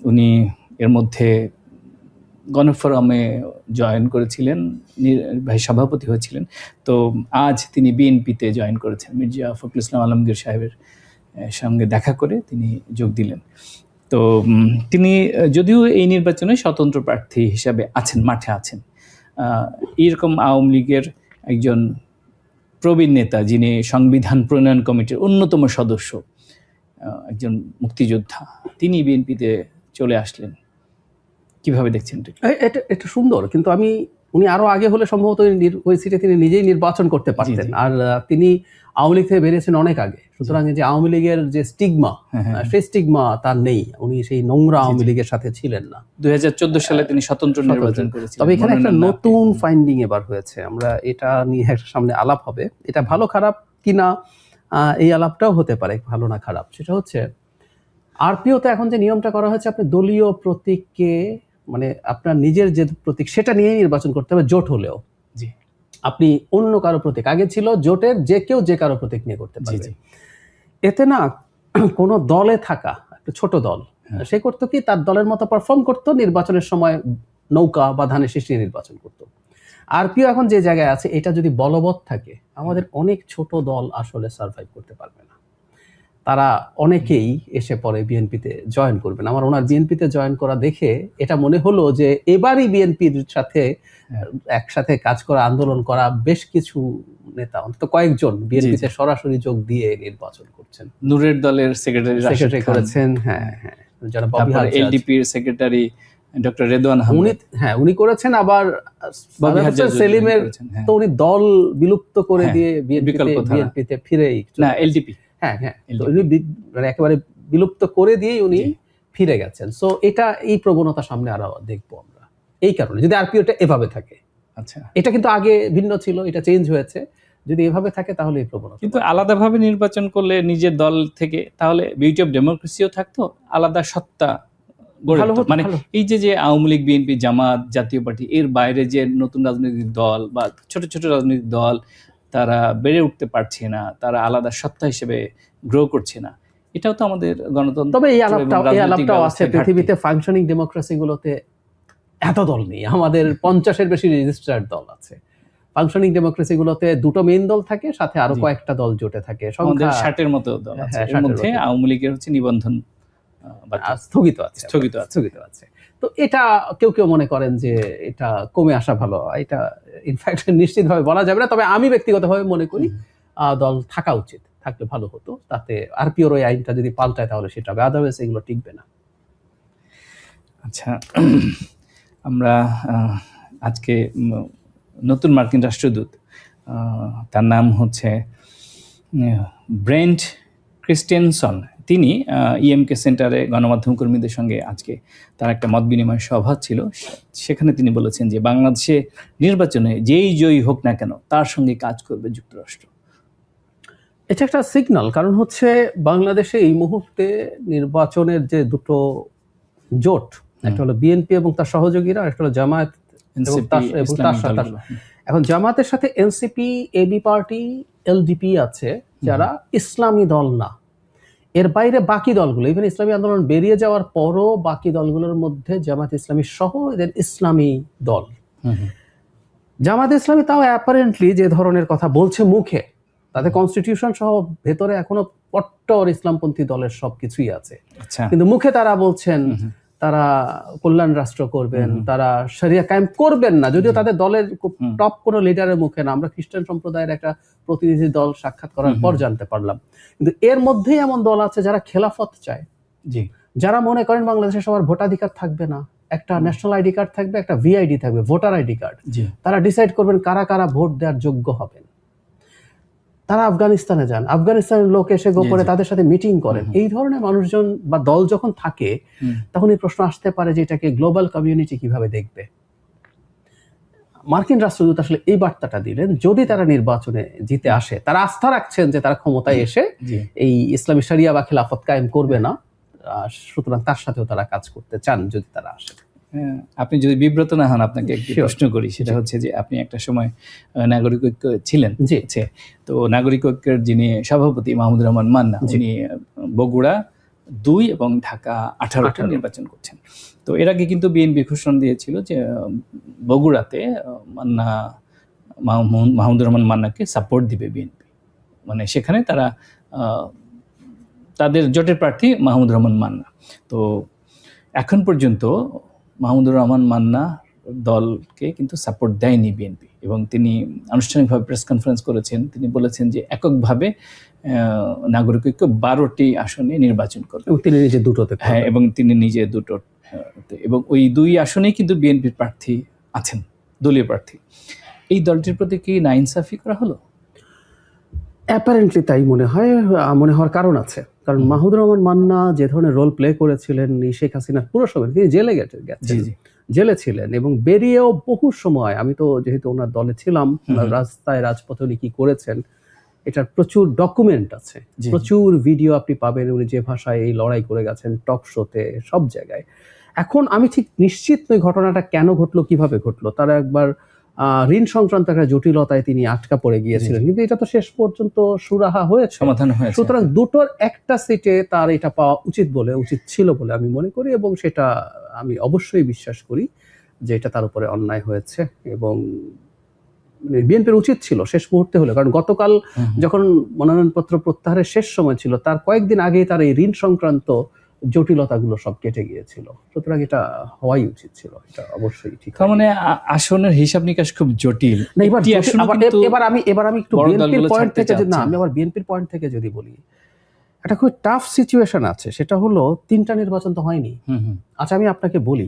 উনি এর মধ্যে গণফোরামে জয়েন করেছিলেন, নির্বাহী সভাপতি হয়েছিলেন। তো আজ তিনি বিএনপিতে জয়েন করেছেন, মির্জা ফখরুল ইসলাম আলমগীর সাহেবের সঙ্গে দেখা করে তিনি যোগ দিলেন। তো তিনি যদিও এই নির্বাচনে স্বতন্ত্র প্রার্থী হিসাবে আছেন, মাঠে আছেন, এইরকম আওয়ামী লীগের একজন প্রবীণ নেতা, যিনি সংবিধান প্রণয়ন কমিটির অন্যতম সদস্য, একজন মুক্তিযোদ্ধা, তিনি বিএনপিতে চলে আসলেন। কিভাবে দেখছেন এটা সুন্দর, কিন্তু আমি উনি আরো আগে হলে সম্ভবত ওই সিটে তিনি নিজেই নির্বাচন করতে পারতেন। জি। আর তিনি আওয়ামী লীগ থেকে বেরিয়েছেন অনেক আগে, সুতরাং যে আওয়ামী লীগের যে স্টিগমা, সেই স্টিগমা তার নেই। উনি সেই নোংরা আওয়ামী লীগের সাথে ছিলেন না। 2014 সালে তিনি স্বতন্ত্র নির্বাচন করেছিলেন। তবে এখানে একটা নতুন ফাইন্ডিং এবার হয়েছে, আমরা এটা নিয়ে সামনে আলাপ হবে। এটা ভালো খারাপ কিনা এই আলাপটাও হতে পারে, ভালো না খারাপ। সেটা হচ্ছে আরপিওতে এখন যে নিয়মটা করা হয়েছে, আপনি দলীয় প্রতীককে, মানে আপনার নিজের যে প্রতীক সেটা নিয়ে নির্বাচন করতে হবে, জোট হলেও। জি। আপনি অন্য কারো প্রতীক, আগে ছিল জোটের যে কেউ যে কারো প্রতীক নিয়ে করতে পারবে। এতে না কোনো দলে থাকা একটা ছোট দল, সে করতো কি, তার দলের মতো পারফর্ম করতো, নির্বাচনের সময় নৌকা বা ধানের শীষ নিয়ে নির্বাচন করতো। আরপিও এখন যে জায়গায় আছে, এটা যদি বলবৎ থাকে, আমাদের অনেক ছোট দল আসলে সার্ভাইভ করতে পারবে না। তারা অনেকেই এসে পরে বিএনপিতে জয়েন করবেন। আমার ওনার বিএনপিতে জয়েন করা দেখে এটা মনে হলো যে এবারই বিএনপির সাথে একসাথে কাজ করা, আন্দোলন করা বেশ কিছু নেতা, অন্তত কয়েকজন বিএনপিতে সরাসরি যোগ দিয়ে নির্বাচন করছেন। নূরের দলের সেক্রেটারি করেছেন, হ্যাঁ, যারা এলডিপির সেক্রেটারি ডক্টর রেদওয়ান আহমেদ, উনি করেছেন। আবার সেলিমের তো উনি দল বিলুপ্ত করে দিয়ে বিএনপিতে ফিরেই না, এলডিপি, একেবারে বিলুপ্ত করে দিয়ে উনি ফিরে গেছেন। সো এটা, এই প্রবণতা সামনে আরো দেখবো আমরা, এই কারণে যদি আরপিওটা এভাবে থাকে। আচ্ছা, এটা কিন্তু আগে ভিন্ন ছিল, এটা চেঞ্জ হয়েছে। যদি এভাবে থাকে তাহলে এই প্রবণতা, কিন্তু আলাদাভাবে নির্বাচন করলে নিজের দল থেকে, তাহলে বিউটি অফ ডেমোক্রেসিও থাকতো, আলাদা সত্তা গড়ে উঠতো। মানে এই যে আওয়ামী লীগ, বিএনপি, জামাত, জাতীয় পার্টি, এর বাইরে যে নতুন রাজনৈতিক দল বা ছোট ছোট রাজনৈতিক দল, তারা বেড়ে উঠতে পারছে না, তারা আলাদা সত্তা হিসেবে গ্রো করছে না। এটাও তো আমাদের গণতন্ত্র। তবে এই আলাপটাও আছে, পৃথিবীতে ফাংশনিং ডেমোক্রেসি গুলোতে এত দল নেই। আমাদের 50-এর বেশি রেজিস্টার্ড দল আছে। ফাংশনিং ডেমোক্রেসি গুলোতে দুটো মেইন দল থাকে, সাথে আরো কয়েকটা দল জোটে থাকে। আমাদের 60-এর মতো দল আছে, এর মধ্যে আওয়ামী লীগের হচ্ছে নিবন্ধন স্থগিত আছে। তো এটা কেউ কেউ মনে করেন যে এটা কমে আসা ভালো। এটা ইনফ্যাক্ট নিশ্চিতভাবে বলা যাবে না, তবে আমি ব্যক্তিগতভাবে মনে করি দল থাকা উচিত, থাকলে ভালো হতো। তাতে আরপিওর ওই আইনটা যদি পাল্টায় তাহলে সেটা হবে, আদারওয়াইজ এগুলো টিকবে না। আচ্ছা, আমরা আজকে নতুন মার্কিন রাষ্ট্রদূত, তার নাম হচ্ছে ব্রেন্ট ক্রিস্টেনসন, তিনি ইএমকে সেন্টারে গণমাধ্যম কর্মীদের সঙ্গে আজকে তার একটা মত বিনিময় সভা ছিল। সেখানে তিনি বলেছেন যে বাংলাদেশে নির্বাচনে যেই জয়ী হোক না কেন, তার সঙ্গে কাজ করবে যুক্তরাষ্ট্র। এটা একটা সিগন্যাল, কারণ হচ্ছে বাংলাদেশে এই মুহূর্তে নির্বাচনের যে দুটো জোট, একটা হলো বিএনপি এবং তার সহযোগীরা, একটা হলো জামায়াত এবং তার সাথে। এখন জামাতের সাথে এনসিপি, এবি পার্টি, এলডিপি আছে, যারা ইসলামী দল না। এর বাইরে বাকি দলগুলো, ইভেন ইসলামী আন্দোলন বেরিয়ে যাওয়ার পরও বাকি দলগুলোর মধ্যে জামাত ইসলামী সহ এদের ইসলামী দল। জামাত ইসলামী তাও অ্যাপারেন্টলি যে ধরনের কথা বলছে মুখে, তাতে কনস্টিটিউশন সহ ভেতরে এখনো কট্টর ইসলামপন্থী দলের সবকিছুই আছে। কিন্তু মুখে তারা বলছেন তারা কল্যাণ রাষ্ট্র করবেন, তারা শরিয়া কায়েম করবেন না, যদিও তাদের দলের টপ কোনো লিডারের মুখে না। আমরা খ্রিস্টান সম্প্রদায়ের একটা প্রতিনিধি দল সাক্ষাৎ করার পর জানতে পারলাম। কিন্তু এর মধ্যেই এমন দল আছে যারা খেলাফত চায়, যারা মনে করেন বাংলাদেশে সবার ভোটাধিকার থাকবে না, একটা ন্যাশনাল আইডি কার্ড থাকবে, একটা ভিআইডি থাকবে, ভোটার আইডি কার্ড। তারা ডিসাইড করবেন কারা কারা ভোট দেওয়ার যোগ্য হবেন। তারা আফগানিস্তানে যান, আফগানিস্তানের লোক এসে গোপনে তাদের সাথে মিটিং করেন। এই ধরনের মানুষজন বা দল যখন থাকে, তখন এই প্রশ্ন আসতে পারে যে এটাকে গ্লোবাল কমিউনিটি কিভাবে দেখবে। মার্কিন রাষ্ট্রদূত আসলে এই বার্তাটা দিলেন, যদি তারা নির্বাচনে জিতে আসে, তারা আস্থা রাখছেন যে তারা ক্ষমতায় এসে এই ইসলামী শরিয়া বা খেলাফত কায়েম করবে না, সুতরাং তার সাথেও তারা কাজ করতে চান যদি তারা আসে। আপনি যদি বিব্রত না হন, আপনাকে একটি প্রশ্ন করি। সেটা হচ্ছে যে আপনি একটা সময় নাগরিক ঐক্য ছিলেন। তো নাগরিক ঐক্যের যিনি সভাপতি মাহমুদুর রহমান মান্না, উনি বগুড়া 2 এবং ঢাকা 18 নির্বাচন করছেন। তো এর আগে কিন্তু বিএনপি ঘোষণা দিয়েছিল যে বগুড়াতে মাহমুদুর রহমান মান্নাকে সাপোর্ট দিবে বিএনপি, মানে সেখানে তারা তাদের জোটের প্রার্থী মাহমুদুর রহমান মান্না। তো এখন পর্যন্ত মাহমুদুর রহমান মান্না দলকে কিন্তু সাপোর্ট দেয়নি বিএনপি, এবং তিনি আনুষ্ঠানিকভাবে প্রেস কনফারেন্স করেছেন। তিনি বলেছেন যে এককভাবে নাগরিক ঐক্য 12টি আসনে নির্বাচন করবে, তিনি নিজে দুটোতে। হ্যাঁ, এবং তিনি নিজে দুটো, এবং ওই 2 আসনেই কিন্তু বিএনপির প্রার্থী আছেন। দলীয় প্রার্থী। এই দলটির প্রতি কি নাইনসাফি করা হলো? অ্যাপারেন্টলি তাই মনে হয়। মনে হওয়ার কারণ আছে, কারণ মাহমুদুর রহমান মান্না যে ধরনের রোল প্লে করেছিলেন এই শেখ হাসিনার পুরো সময়, তিনি জেলে গেছেন, জেলে ছিলেন এবং বেরিয়েও বহু সময়, আমি তো যেহেতু ওনার দলে ছিলাম, ওনার রাস্তায় রাজপথে উনি কি করেছেন এটার প্রচুর ডকুমেন্ট আছে, প্রচুর ভিডিও আপনি পাবেন, উনি যে ভাষায় এই লড়াই করে গেছেন টক শোতে, সব জায়গায়। এখন আমি ঠিক নিশ্চিত নই ঘটনাটা কেন ঘটলো, কিভাবে ঘটলো। তারা একবার ঋণ সংক্রান্ত একটা জটিলতায় তিনি আটকা পড়ে গিয়েছিলেন, কিন্তু এটা তো শেষ পর্যন্ত সুরাহা হয়েছে, সমাধান হয়েছে। সুতরাং দুটোর একটা সিটে তার এটা পাওয়া উচিত ছিল বলে আমি মনে করি, এবং সেটা আমি অবশ্যই বিশ্বাস করি যে এটা তার উপরে অন্যায় হয়েছে এবং বিএনপির উচিত ছিল শেষ মুহূর্তে হলে, কারণ গতকাল যখন মনোনয়নপত্র প্রত্যাহারের শেষ সময় ছিল তার কয়েকদিন আগেই তার এই ঋণ সংক্রান্ত জটিলতাগুলো সব কেটে গিয়েছিল, সুতরাং এটা হওয়াই উচিত ছিল, এটা অবশ্যই ঠিক। তার মানে আসনের হিসাব নিকাশ খুব জটিল। এবার আমি একটু বিএনপির পয়েন্ট থেকে আমি আবার বিএনপির পয়েন্ট থেকে যদি বলি, একটা খুব টাফ সিচুয়েশন আছে, সেটা হলো 3টা নির্বাচন তো হয়নি। আচ্ছা আমি আপনাকে বলি,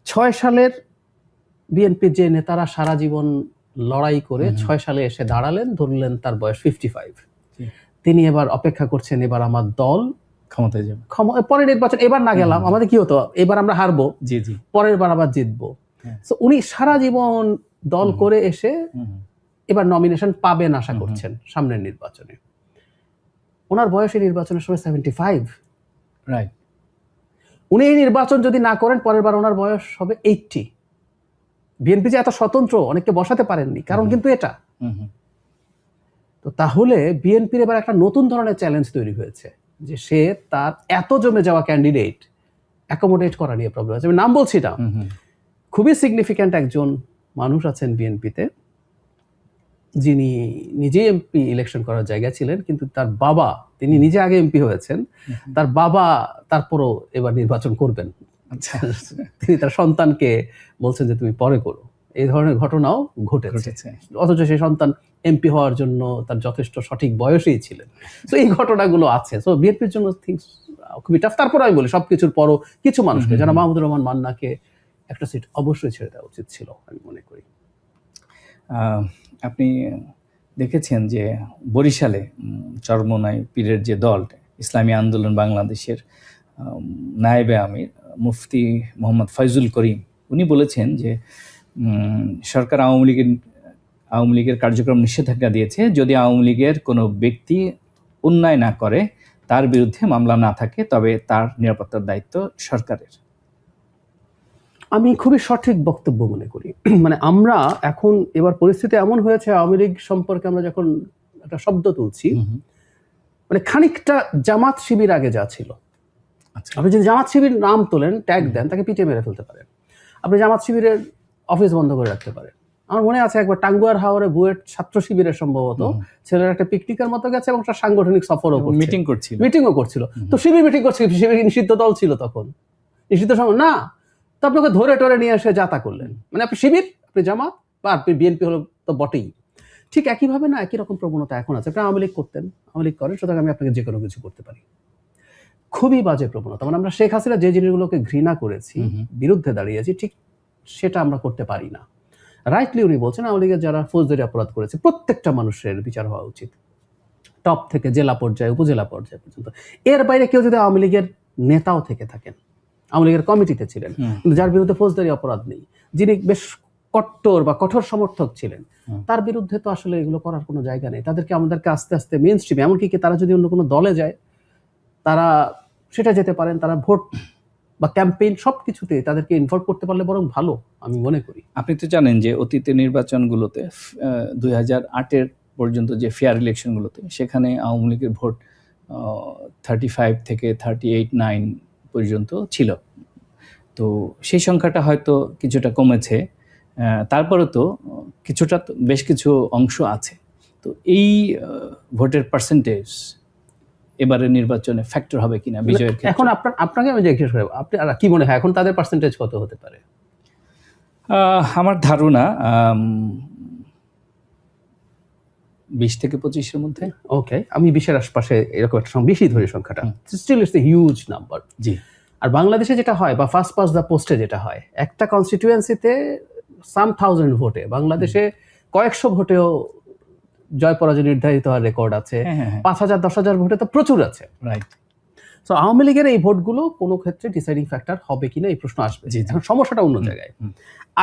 6 সালের বিএনপির যে নেতারা সারা জীবন লড়াই করে 6 সালে এসে দাঁড়ালেন, ধরলেন তার বয়স 55, তিনি এবার অপেক্ষা করছেন এবার আমার দল ক্ষমতায় যাবে, পরের নির্বাচন এবার না গেলাম আমাদের কি হতো, এবার আমরা হারবো, পরের বার আবার জিতবো। তো উনি সারা জীবন দল করে এসে এবার নমিনেশন পাবেন আশা করছেন সামনের নির্বাচনে। ওনার বয়স এই নির্বাচনের সময় 75, রাইট। উনি এই নির্বাচন যদি না করেন পরের বার ওনার বয়স হবে 80। বিএনপি যে এত স্বতন্ত্র, অনেককে বসাতে পারেননি, কারণ কিন্তু এটা। তো তাহলে বিএনপির এবার একটা নতুন ধরনের চ্যালেঞ্জ তৈরি হয়েছে, যে সে তার এত জমে যাওয়া ক্যান্ডিডেট অ্যাকোমোডেট করা নিয়ে প্রবলেম আছে। আমি নাম বলছি না, খুবই সিগনিফিক্যান্ট একজন মানুষ আছেন বিএনপিতে, যিনি নিজে এমপি ইলেকশন করার জায়গা ছিলেন, কিন্তু তার বাবা, তিনি নিজে আগে এমপি হয়েছেন, তার বাবা তারপরও এবার নির্বাচন করবেন। তিনি তার সন্তানকে বলছেন যে তুমি পরে করো। এই ধরনের ঘটনাও ঘটেছে, অথচ সেই সন্তান এমপি হওয়ার জন্য তার যথেষ্ট সঠিক বয়সেই ছিলেন। তো এই ঘটনাগুলো আছে। তো বিএনপির জন্য থিংস খুবই টাফ। তারপর আমি বলি সবকিছুর পরও কিছু মানুষকে, যারা মাহমুদুর রহমান মান্নাকে একটা সিট অবশ্যই ছেড়ে দেওয়া উচিত ছিল আমি মনে করি। আপনি দেখেছেন যে বরিশালে চরমোনাই পীরের যে দল ইসলামী আন্দোলন বাংলাদেশের নায়েবে আমির মুফতি মোহাম্মদ ফয়জুল করিম, উনি বলেছেন যে সরকার আওয়ামী লীগের কার্যক্রম নিষেধাজ্ঞা দিয়েছে, যদি আওয়ামী লীগের কোনো ব্যক্তি অন্যায় না করে, তার বিরুদ্ধে মামলা না থাকে, তবে তার নিরাপত্তার দায়িত্ব সরকারের। আমি খুবই সঠিক বক্তব্য মনে করি। মানে আমরা এখন এবার পরিস্থিতি এমন হয়েছে, আওয়ামী লীগ সম্পর্কে আমরা যখন একটা শব্দ তুলছি, মানে খানিকটা জামাত শিবির আগে যা ছিল। আপনি যদি জামাত শিবির নাম তোলেন, ট্যাগ দেন, তাকে পিটিয়ে মেরে ফেলতে পারেন। আপনি জামাত শিবিরের অফিস বন্ধ করে রাখতে পারেন। আমার মনে আছে একবার টাঙ্গুয়ার হাওরে বুয়েট ছাত্র শিবিরের সম্ভবত ছেলেরা একটা পিকনিকের মতো গেছে এবং একটা সাংগঠনিক সফরও মিটিংও করছিল। তো শিবির মিটিং করছিল, শিবির নিষিদ্ধ দল ছিল তখন, নিষিদ্ধ সময় না, তো আপনাকে ধরে টরে নিয়ে এসে যাতা করলেন। মানে আপনি শিবির, আপনি জামাত, বা আপনি বিএনপি হলো তো বটেই। ঠিক একইভাবে না, একই রকম প্রবণতা এখন আছে। আপনি আওয়ামী লীগ করতেন, আওয়ামী লীগ করেন, সুতরাং আমি আপনাকে যে কোনো কিছু করতে পারি। খুবই বাজে প্রবণতা। মানে আমরা শেখ হাসিনা যে জিনিসগুলোকে ঘৃণা করেছি, বিরুদ্ধে দাঁড়িয়েছি, ঠিক সেটা আমরা করতে পারি না। রাইটলি উনি বলছেন আওয়ামী লীগের যারা ফৌজদারি অপরাধ করেছে প্রত্যেকটা মানুষের বিচার হওয়া উচিত, টপ থেকে জেলা পর্যায়ে, উপজেলা পর্যায়ে পর্যন্ত। এর বাইরে কেউ যদি আওয়ামী লীগের নেতাও থেকে থাকেন, আওয়ামী লীগের কমিটিতে ছিলেন, কিন্তু যার বিরুদ্ধে ফৌজদারি অপরাধ নেই, যিনি বেশ কট্টর বা কঠোর সমর্থক ছিলেন, তার বিরুদ্ধে তো আসলে এগুলো করার কোনো জায়গা নেই। আমাদেরকে আস্তে আস্তে মেইন স্ট্রিমে, এমনকি তারা যদি অন্য কোনো দলে যায়, তারা সেটা যেতে পারেন, তারা ভোট বা ক্যাম্পেইন সবকিছুতে তাদেরকে ইনভলভ করতে পারলে বরং ভালো আমি মনে করি। আপনি তো জানেন যে অতীতে নির্বাচনগুলোতে 2008 পর্যন্ত যে ফেয়ার ইলেকশনগুলোতে, সেখানে আওয়ামী লীগের ভোট 35 থেকে 38-9 পর্যন্ত ছিল। তো সেই সংখ্যাটা হয়তো কিছুটা কমেছে, তারপরে তো কিছুটা, বেশ কিছু অংশ আছে। তো এই ভোটের পার্সেন্টেজ এবারে নির্বাচনে ফ্যাক্টর হবে কিনা বিজয়ের ক্ষেত্রে? এখন আপনাকে আমি জিজ্ঞেস করব, আপনি কি মনে হয় এখন তাদের পার্সেন্টেজ কত হতে পারে? আমার ধারণা 20 থেকে 25-এর মধ্যে। ওকে, আমি 20-এর আশপাশে এরকম একটা বেশি ধরি সংখ্যাটা। Still it's a huge number. জি। আর বাংলাদেশে যেটা হয়, বা ফার্স্ট পাস দ্য পোস্টে যেটা হয়, একটা কনস্টিটিউয়েন্সিতে সাম থাউজেন্ড ভোটে, বাংলাদেশে কয়েকশো ভোটেও জয় পরাজয় নির্ধারিত হওয়ার রেকর্ড আছে, 5,000 10,000 ভোটে তো প্রচুর আছে। রাইট। তো আওয়ামী লীগের এই ভোটগুলো কোনো ক্ষেত্রে ডিসাইডিং ফ্যাক্টর হবে কিনা এই প্রশ্ন আসবে। এখন সমস্যাটা অন্য জায়গায়।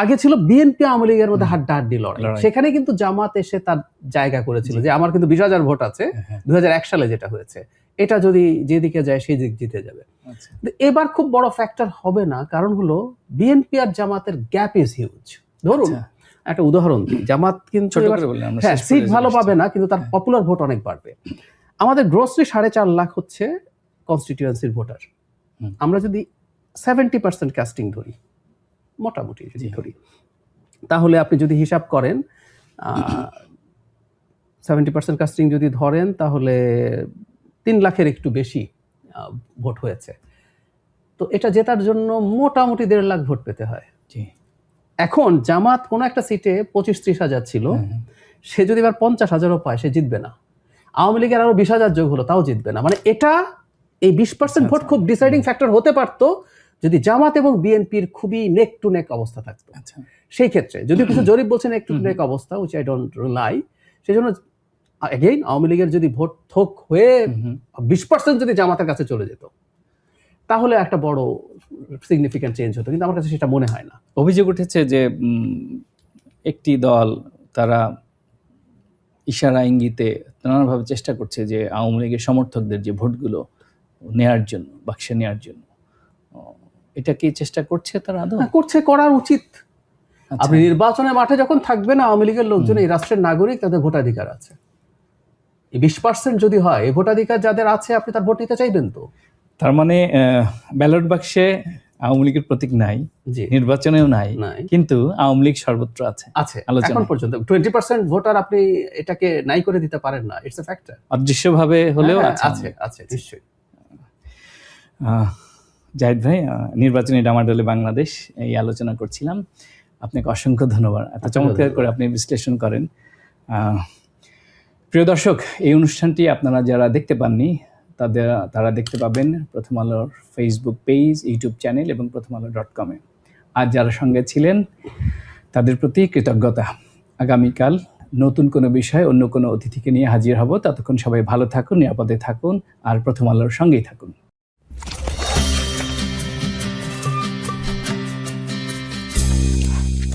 আগে ছিল বিএনপি আওয়ামী লীগের মধ্যে হাড্ডাহাড্ডি লড়াই, সেখানে কিন্তু জামাত এসে তার জায়গা করেছিল যে আমার কিন্তু 20,000 ভোট আছে 2001 সালে যেটা হয়েছে, এটা যদি যেদিকে যায় সেই দিক জিতে যাবে। এবার খুব বড় ফ্যাক্টর হবে না, কারণ হলো বিএনপি আর জামাতের গ্যাপ ইজ হিউজ। ধরুন একটা উদাহরণ দিই, জামাত কিন্তু হ্যাঁ সিট ভালো পাবে না, কিন্তু তার পপুলার ভোট অনেক বাড়বে। আমাদের গ্রোসলি 4.5 লাখ হচ্ছে কনস্টিটিউয়েন্সির ভোটার। আমরা যদি 70% কাস্টিং ধরি, মোটামুটি যদি ধরি, তাহলে আপনি যদি হিসাব করেন 70% কাস্টিং যদি ধরেন, তাহলে 3 লাখের একটু বেশি ভোট হয়েছে। তো এটা জেতার জন্য মোটামুটি 1.5 লাখ ভোট পেতে হয়। এখন জামাত কোনো একটা সিটে 25-30 হাজার ছিল, সে যদি এবার 50,000ও পায় সে জিতবে না। আওয়ামী লীগের আরো 20,000 যোগ হলো, তাও জিতবে না। মানে এটা এই 20% ভোট খুব ডিসাইডিং ফ্যাক্টর হতে পারতো যদি জামাত এবং বিএনপির খুবই নেক টু নেক অবস্থা থাকতো। সেই ক্ষেত্রে যদি কিছু জরিপ বলছে নেক টু নেক অবস্থা, উইচ আই ডোন্ট রিলাই, সেই জন্য এগেইন আওয়ামী লীগের যদি ভোট থোক হয়ে 20% যদি জামাতের কাছে চলে যেত, তাহলে একটা বড় সিগনিফিক্যান্ট চেঞ্জ হতো, কিন্তু আমার কাছে সেটা মনে হয় না। অভিযোগ উঠেছে যে একটি দল তারা ইশারা ইঙ্গিতে নানাভাবে চেষ্টা করছে যে আওয়ামী লীগের সমর্থকদের যে ভোটগুলো নেয়ার জন্য, বাক্সে নেয়ার জন্য, এটা কি চেষ্টা করছে তারা? আদৌ করছে, করার উচিত। আপনি নির্বাচনের মাঠে যখন থাকবেন, আওয়ামী লীগের লোকজন এই রাষ্ট্রের নাগরিক, তাদের ভোটাধিকার আছে। এই 20% যদি হয়, এই ভোটাধিকার যাদের আছে, আপনি তার ভোট নিতে চাইবেন তো। তার মানে ব্যালট বাক্সে আওয়ামী লীগের প্রতীক নাই, নির্বাচনেও নাই, কিন্তু আওয়ামী লীগ সর্বত্র আছে। এখন পর্যন্ত 20% ভোটার আপনি এটাকে নাই করে দিতে পারেন না, ইটস এ ফ্যাক্টর। অদৃশ্যভাবে হলেও আছে নিশ্চয়ই। জাহিদ ভাই, নির্বাচনী ডামাডোলে বাংলাদেশ এই আলোচনা করছিলাম। আপনাকে অসংখ্য ধন্যবাদ, এত চমৎকার করে আপনি বিশ্লেষণ করেন। প্রিয় দর্শক, এই অনুষ্ঠানটি আপনারা যারা দেখতে পাননি তারা দেখতে পাবেন প্রথম আলোর ফেসবুক পেজ, ইউটিউব চ্যানেল এবং prothomalo.com-এ। আজ যারা সঙ্গে ছিলেন তাদের প্রতি কৃতজ্ঞতা। আগামীকাল নতুন কোনো বিষয়, অন্য কোনো অতিথিকে নিয়ে হাজির হব। ততক্ষণ সবাই ভালো থাকুন, নিরাপদে থাকুন, আর প্রথম আলোর সঙ্গেই থাকুন।